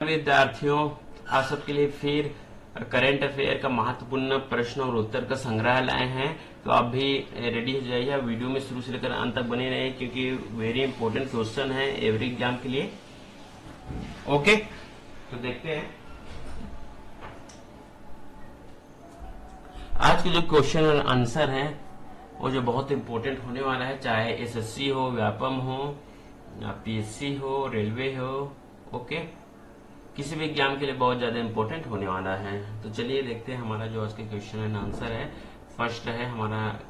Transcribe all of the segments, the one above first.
विद्यार्थियों, आप सबके लिए फिर करंट अफेयर का महत्वपूर्ण प्रश्न और उत्तर का संग्रह लाए हैं। तो आप भी रेडी हो जाइए, वीडियो में शुरू से लेकर अंत तक बने रहे क्योंकि वेरी इंपॉर्टेंट क्वेश्चन है एवरी एग्जाम के लिए। ओके, तो देखते हैं आज के जो क्वेश्चन और आंसर है वो जो बहुत इंपॉर्टेंट होने वाला है, चाहे एसएससी हो, व्यापम हो, पीएससी हो, रेलवे हो। ओके, किसी भी एग्जाम के लिए बहुत ज्यादा इंपॉर्टेंट होने वाला है। तो चलिए देखते हैं हमारा जो आज के क्वेश्चन एंड आंसर है। फर्स्ट है हमारा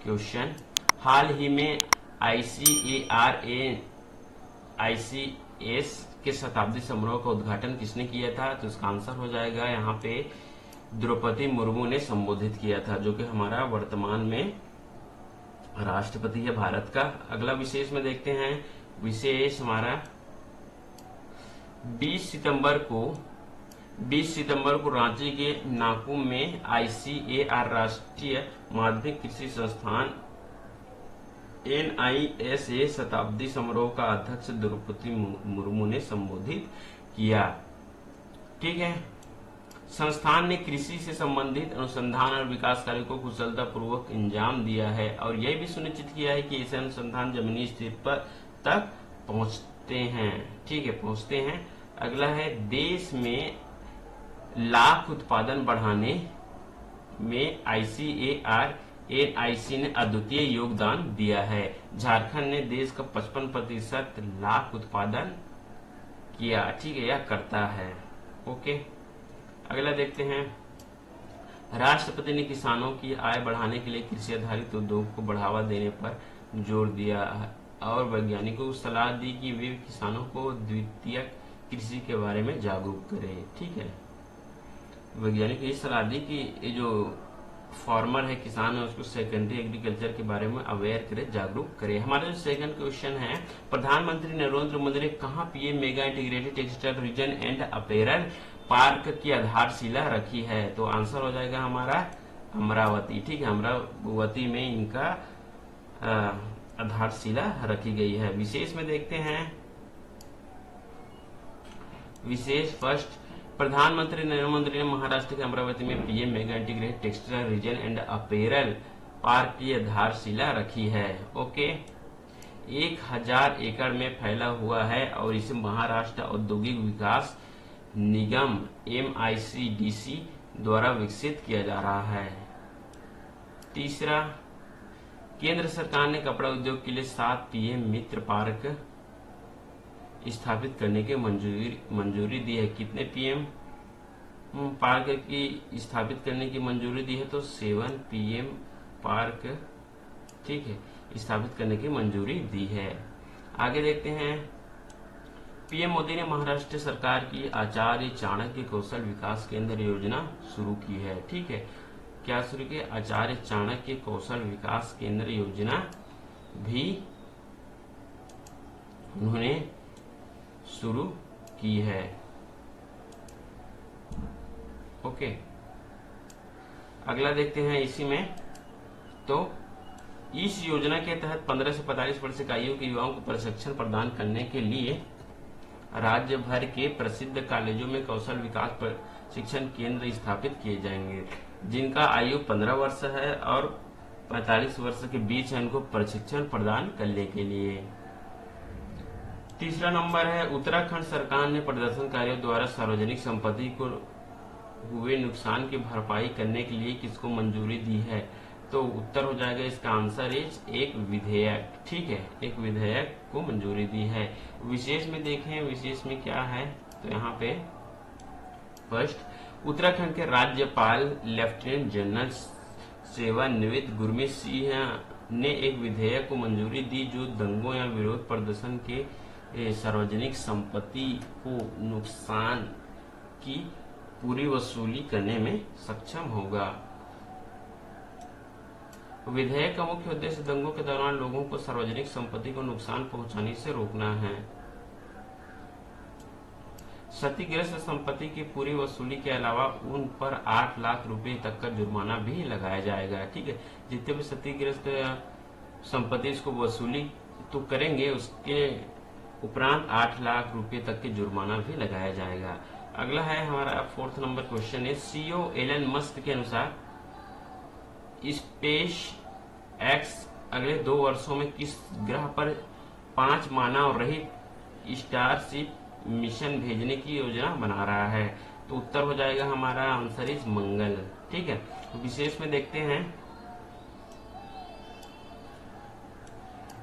क्वेश्चन, हाल ही में ICAR-AICS के शताब्दी समारोह का उद्घाटन किसने किया था? तो इसका आंसर हो जाएगा यहाँ पे द्रौपदी मुर्मू ने संबोधित किया था, जो कि हमारा वर्तमान में राष्ट्रपति है भारत का। अगला विशेष में देखते हैं, विशेष हमारा 20 सितंबर को रांची के नाकुम में ICAR राष्ट्रीय माध्यमिक कृषि संस्थान NISA शताब्दी समारोह का अध्यक्ष द्रौपदी मुर्मू ने संबोधित किया। ठीक है, संस्थान ने कृषि से संबंधित अनुसंधान और विकास कार्य को कुशलता पूर्वक अंजाम दिया है और यह भी सुनिश्चित किया है कि ऐसे अनुसंधान जमीनी स्तर पर तक पहुंचते हैं। ठीक है, पहुंचते हैं। अगला है, देश में लाख उत्पादन बढ़ाने में ICAR NIC ने अद्वितीय योगदान दिया है। झारखंड ने देश का 55% लाख उत्पादन किया। ठीक है, यह करता है। ओके, अगला देखते हैं, राष्ट्रपति ने किसानों की आय बढ़ाने के लिए कृषि आधारित उद्योग को बढ़ावा देने पर जोर दिया और वैज्ञानिकों को सलाह दी कि वे किसानों को द्वितीय कृषि के बारे में जागरूक करें। ठीक है, वैज्ञानिक ये सलाह दी कि ये जो फार्मर है, किसान है, उसको सेकेंडरी एग्रीकल्चर के बारे में अवेयर करे, जागरूक करे। हमारा जो सेकंड क्वेश्चन है, प्रधानमंत्री नरेंद्र मोदी ने कहां PM mega integrated textile reason and apparel park की आधारशिला रखी है? तो आंसर हो जाएगा हमारा अमरावती। ठीक है, अमरावती में इनका आधारशिला रखी गई है। विशेष में देखते हैं, विशेष फर्स्ट, प्रधानमंत्री नरेंद्र मोदी ने महाराष्ट्र के अमरावती में PM mega integrated textile reason and apparel park की आधारशिला रखी है। ओके, 1000 एकड़ में फैला हुआ है और इसे महाराष्ट्र औद्योगिक विकास निगम MICDC द्वारा विकसित किया जा रहा है। तीसरा, केंद्र सरकार ने कपड़ा उद्योग के लिए 7 PM मित्र पार्क स्थापित करने की मंजूरी दी है। कितने PM पार्क की स्थापित करने की मंजूरी दी है? तो 7 PM पार्क, ठीक है, स्थापित करने की मंजूरी दी है। आगे देखते हैं, पीएम मोदी ने महाराष्ट्र सरकार की आचार्य चाणक्य कौशल विकास केंद्र योजना शुरू की है। ठीक है, क्या शुरू की? आचार्य चाणक्य कौशल विकास केंद्र योजना भी उन्होंने शुरू की है। ओके, अगला देखते हैं इसी में, तो इस योजना के तहत 15 से 45 वर्ष की आयु के युवाओं को प्रशिक्षण प्रदान करने के लिए राज्य भर के प्रसिद्ध कॉलेजों में कौशल विकास प्रशिक्षण केंद्र स्थापित किए जाएंगे। जिनका आयु 15 वर्ष है और 45 वर्ष के बीच है, उनको प्रशिक्षण प्रदान करने के लिए। तीसरा नंबर है, उत्तराखंड सरकार ने प्रदर्शनकारियों द्वारा सार्वजनिक संपत्ति को हुए नुकसान की भरपाई करने के लिए किसको मंजूरी दी है? तो उत्तर हो जाएगा इसका आंसर इज एक विधेयक। ठीक है, एक विधेयक को मंजूरी दी है। विशेष में देखें, विशेष में क्या है? तो यहाँ पे फर्स्ट, उत्तराखंड के राज्यपाल लेफ्टिनेंट जनरल सेवानिवृत्त गुरमीत सिंह ने एक विधेयक को मंजूरी दी जो दंगों या विरोध प्रदर्शन के सार्वजनिक संपत्ति को नुकसान की पूरी वसूली करने में सक्षम होगा। विधेयक का मुख्य उद्देश्य दंगों के दौरान लोगों को सार्वजनिक संपत्ति को नुकसान पहुंचाने से रोकना है। क्षतिग्रस्त संपत्ति की पूरी वसूली के अलावा उन पर 8 लाख रुपए तक का जुर्माना भी लगाया जाएगा। ठीक है, जितने भी क्षतिग्रस्त संपत्ति इसको वसूली तो करेंगे, उसके उपरांत 8 लाख रुपए तक के जुर्माना भी लगाया जाएगा। अगला है हमारा 4th नंबर क्वेश्चन है, सीईओ एलन मस्क के अनुसार स्पेस एक्स अगले 2 वर्षों में किस ग्रह पर 5 मानव रहित स्टारशिप मिशन भेजने की योजना बना रहा है? तो उत्तर हो जाएगा हमारा आंसर इज मंगल। ठीक है, तो विशेष में देखते हैं,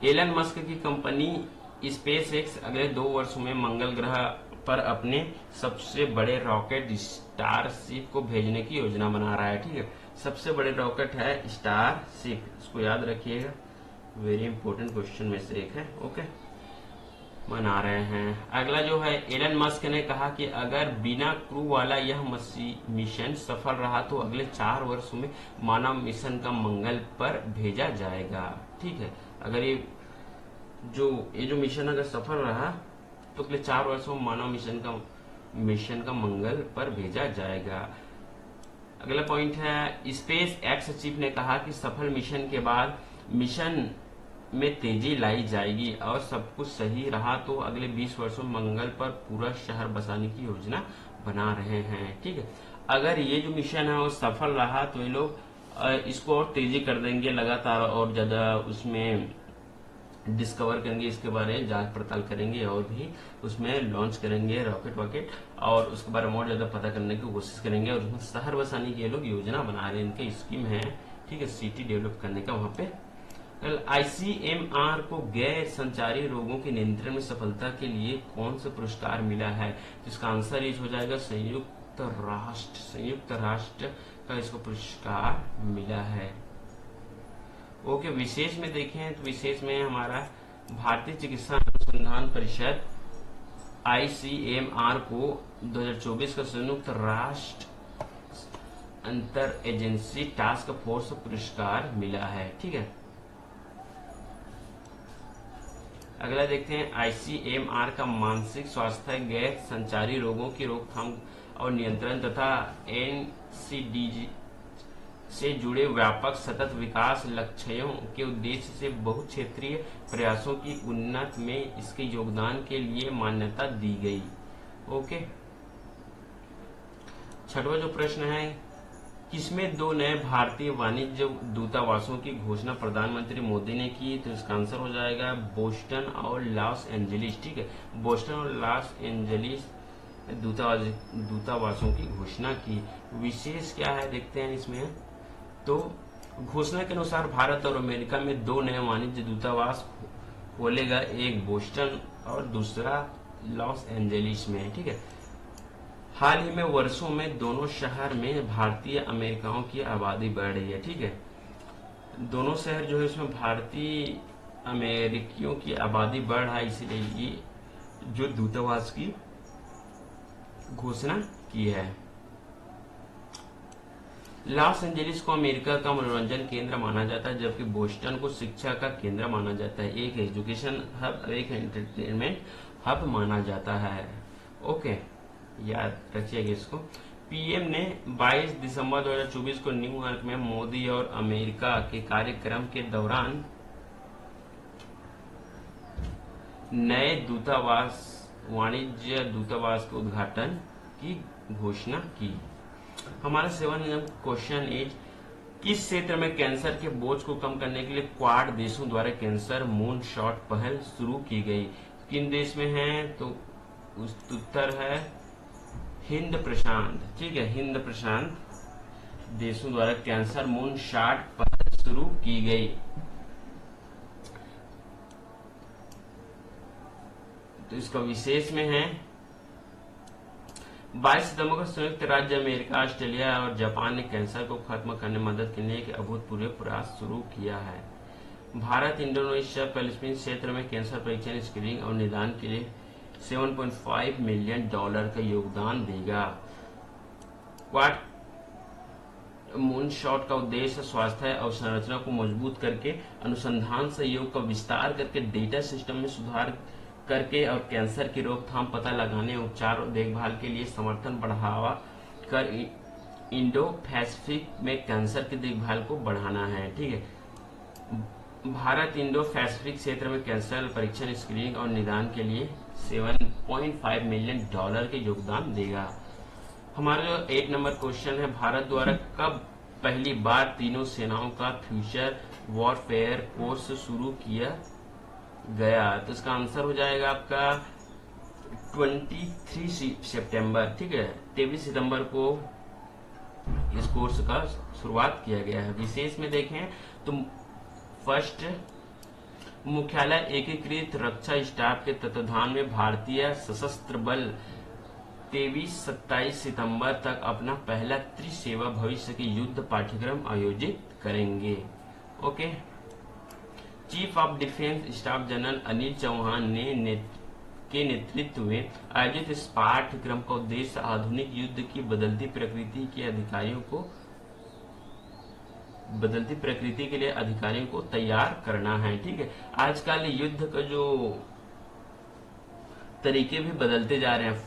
एलन मस्क की कंपनी स्पेस एक्स अगले 2 वर्षों में मंगल ग्रह पर अपने सबसे बड़े रॉकेट स्टारशिप को भेजने की योजना बना रहा है। ठीक है, सबसे बड़े रॉकेट है स्टारशिप, इसको याद रखिएगा, वेरी इंपॉर्टेंट क्वेश्चन में से एक है। ओके, बना रहे हैं। अगला जो है, एलन मस्क ने कहा कि अगर बिना क्रू वाला यह मिशन सफल रहा तो अगले 4 वर्षों में मानव मिशन का मंगल पर भेजा जाएगा। ठीक है, अगर ये जो मिशन अगर सफल रहा तो अगले 4 वर्षों में मानव मिशन का मंगल पर भेजा जाएगा। अगला पॉइंट है, स्पेस एक्स चीफ ने कहा कि सफल मिशन के बाद मिशन में तेजी लाई जाएगी और सब कुछ सही रहा तो अगले 20 वर्षों में मंगल पर पूरा शहर बसाने की योजना बना रहे हैं। ठीक है, अगर ये जो मिशन है वो सफल रहा तो ये लोग इसको और तेजी कर देंगे, लगातार और ज्यादा उसमें डिस्कवर करेंगे, इसके बारे में जांच पड़ताल करेंगे और भी उसमें लॉन्च करेंगे रॉकेट और उसके बारे में और ज्यादा पता करने की कोशिश करेंगे और उसमें शहर बसाने की ये लोग योजना बना रहे हैं, इनके स्कीम है। ठीक है, सिटी डेवलप करने का वहां पे। आईसीएमआर को गैर संचारी रोगों के नियंत्रण में सफलता के लिए कौन सा पुरस्कार मिला है? तो इसका आंसर इस हो जाएगा संयुक्त राष्ट्र का इसको पुरस्कार मिला है। ओके, विशेष में देखें तो विशेष में हमारा भारतीय चिकित्सा अनुसंधान परिषद आईसीएमआर को 2024 का संयुक्त राष्ट्र अंतर एजेंसी टास्क फोर्स पुरस्कार मिला है। ठीक है, अगला देखते हैं, आईसीएमआर का मानसिक स्वास्थ्य, गैर संचारी रोगों की रोकथाम और नियंत्रण तथा एनसीडीजी से जुड़े व्यापक सतत विकास लक्ष्यों के उद्देश्य से बहुक्षेत्रीय प्रयासों की उन्नति में इसके योगदान के लिए मान्यता दी गई। ओके, 6वां जो प्रश्न है, किसमें 2 नए भारतीय वाणिज्य दूतावासों की घोषणा प्रधानमंत्री मोदी ने की? तो इसका आंसर हो जाएगा बोस्टन और लॉस एंजलिस। ठीक है, बोस्टन और लॉस एंजलिस दूतावासों की घोषणा की। विशेष क्या है देखते हैं इसमें, तो घोषणा के अनुसार भारत और अमेरिका में 2 नए वाणिज्य दूतावास खोलेगा, एक बोस्टन और दूसरा लॉस एंजलिस में। ठीक है, हाल ही में वर्षों में दोनों शहर में भारतीय अमेरिकाओं की आबादी बढ़ रही है। ठीक है, दोनों शहर जो है इसमें भारतीय अमेरिकियों की आबादी बढ़ रहा है, इसीलिए ये जो दूतावास की घोषणा की है। लॉस एंजलिस को अमेरिका का मनोरंजन केंद्र माना जाता है, जबकि बोस्टन को शिक्षा का केंद्र माना जाता है। एक एजुकेशन हब, एक एंटरटेनमेंट हब माना जाता है। ओके, याद रखिएगा इसको। पीएम ने 22 दिसंबर 2024 को न्यूयॉर्क में मोदी और अमेरिका के कार्यक्रम के दौरान नए वाणिज्य दूतावास के उद्घाटन की घोषणा की। हमारा 7वां क्वेश्चन इज, किस क्षेत्र में कैंसर के बोझ को कम करने के लिए क्वाड देशों द्वारा कैंसर मून शॉट पहल शुरू की गई? किन देश में है? तो उत्तर है हिंद प्रशांत। ठीक है, हिंद प्रशांत देशों द्वारा कैंसर मून शॉट पहल शुरू की गई। तो इसका विशेष में है, 22 सितंबर को संयुक्त राज्य अमेरिका, ऑस्ट्रेलिया और जापान ने कैंसर को खत्म करने में मदद के लिए एक अभूतपूर्व प्रयास शुरू किया है। भारत इंडोनेशिया फिलीपींस क्षेत्र में कैंसर परीक्षण, स्क्रीनिंग और निदान के लिए $7.5 मिलियन का योगदान देगा। क्वाड मून शॉट का उद्देश्य स्वास्थ्य अवसंरचना को मजबूत करके, अनुसंधान सहयोग का विस्तार करके, डेटा सिस्टम में सुधार करके और कैंसर की रोकथाम, पता लगाने, उपचार और देखभाल के लिए समर्थन बढ़ावा कर इंडो पैसिफिक में कैंसर की देखभाल को बढ़ाना है। ठीक है, भारत इंडो पैसिफिक क्षेत्र में कैंसर परीक्षण, स्क्रीनिंग और निदान के लिए $7.5 मिलियन के योगदान देगा। हमारा जो 8 नंबर क्वेश्चन है, भारत द्वारा कब पहली बार तीनों सेनाओं का फ्यूचर वॉरफेयर कोर्स शुरू किया गया? तो इसका आंसर हो जाएगा आपका 23 सितंबर। ठीक है, 23 सितंबर को इस कोर्स का शुरुआत किया गया है। विशेष में देखें तो फर्स्ट, मुख्यालय एकीकृत रक्षा स्टाफ के तत्वाधान में भारतीय सशस्त्र बल 23-27 सितंबर तक अपना पहला त्रिसेवा भविष्य के युद्ध पाठ्यक्रम आयोजित करेंगे। Okay. Chief of defence staff general Anil Chauhan के नेतृत्व में आयोजित इस पाठ्यक्रम का उद्देश्य आधुनिक युद्ध की बदलती प्रकृति के लिए अधिकारियों को तैयार करना है। ठीक है, आजकल युद्ध का जो तरीके भी बदलते जा रहे हैं।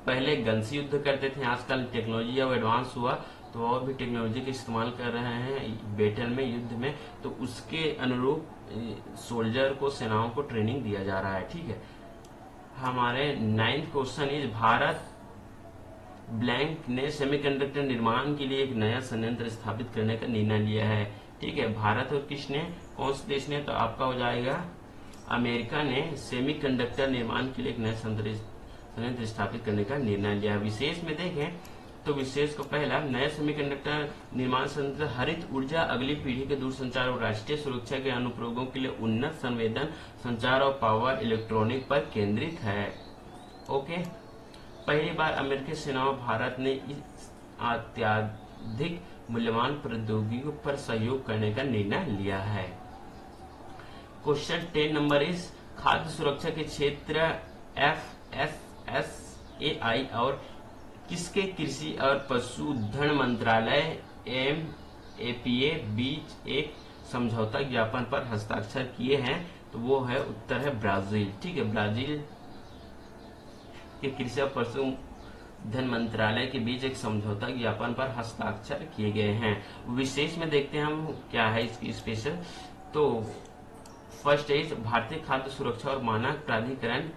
पहले गन से युद्ध करते थे, आजकल टेक्नोलॉजी अब एडवांस हुआ तो और भी टेक्नोलॉजी का इस्तेमाल कर रहे हैं बैटल में, युद्ध में, तो उसके अनुरूप सोल्जर को, सेनाओं को ट्रेनिंग दिया जा रहा है। ठीक है, हमारे 9th question is, Bharat blank ने सेमीकंडक्टर निर्माण के लिए एक नया संयंत्र स्थापित करने का निर्णय लिया है। ठीक है, भारत और किसने, कौन से देश ने? तो आपका हो जाएगा अमेरिका ने सेमीकंडक्टर निर्माण के लिए एक नया संयंत्र स्थापित करने का निर्णय लिया। विशेष में देखें तो विशेष को पहला, नया सेमीकंडक्टर निर्माण संयंत्र हरित ऊर्जा, अगली पीढ़ी के दूरसंचार और राष्ट्रीय सुरक्षा के अनुप्रयोगों के लिए उन्नत संवेदन संचार और पावर इलेक्ट्रॉनिक पर केंद्रित है। ओके। पहली बार अमेरिकी सेनाओं भारत ने इस अत्याधिक मूल्यवान प्रौद्योगिकी पर सहयोग करने का निर्णय लिया है। क्वेश्चन 10 नंबर इज, खाद्य सुरक्षा के क्षेत्र FSSAI और किसके कृषि और पशुधन मंत्रालय MAPA बीच एक समझौता ज्ञापन पर हस्ताक्षर किए हैं? तो वो है, उत्तर है ब्राजील। ठीक है, ब्राजील के कृषि और पशुधन मंत्रालय के बीच एक समझौता ज्ञापन पर हस्ताक्षर किए गए हैं। विशेष में देखते हैं हम क्या है इसकी स्पेशल। तो फर्स्ट इज, भारतीय खाद्य सुरक्षा और मानक प्राधिकरण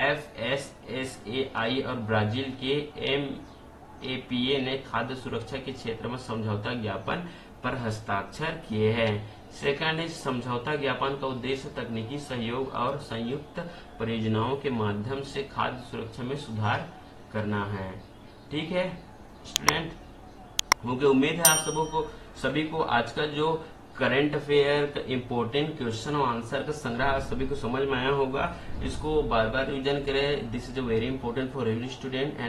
FSSAI और ब्राजील के MAPA ने खाद्य सुरक्षा के क्षेत्र में समझौता ज्ञापन पर हस्ताक्षर किए हैं। सेकंड इज, समझौता ज्ञापन का उद्देश्य तकनीकी सहयोग और संयुक्त परियोजनाओं के माध्यम से खाद्य सुरक्षा में सुधार करना है। ठीक है स्टूडेंट, मुझे उम्मीद है आप सभी को आज का जो करंट अफेयर का इम्पोर्टेंट क्वेश्चन और आंसर का संग्रह सभी को समझ में आया होगा। इसको बार बार रिवीजन करें। This is a very important for every student and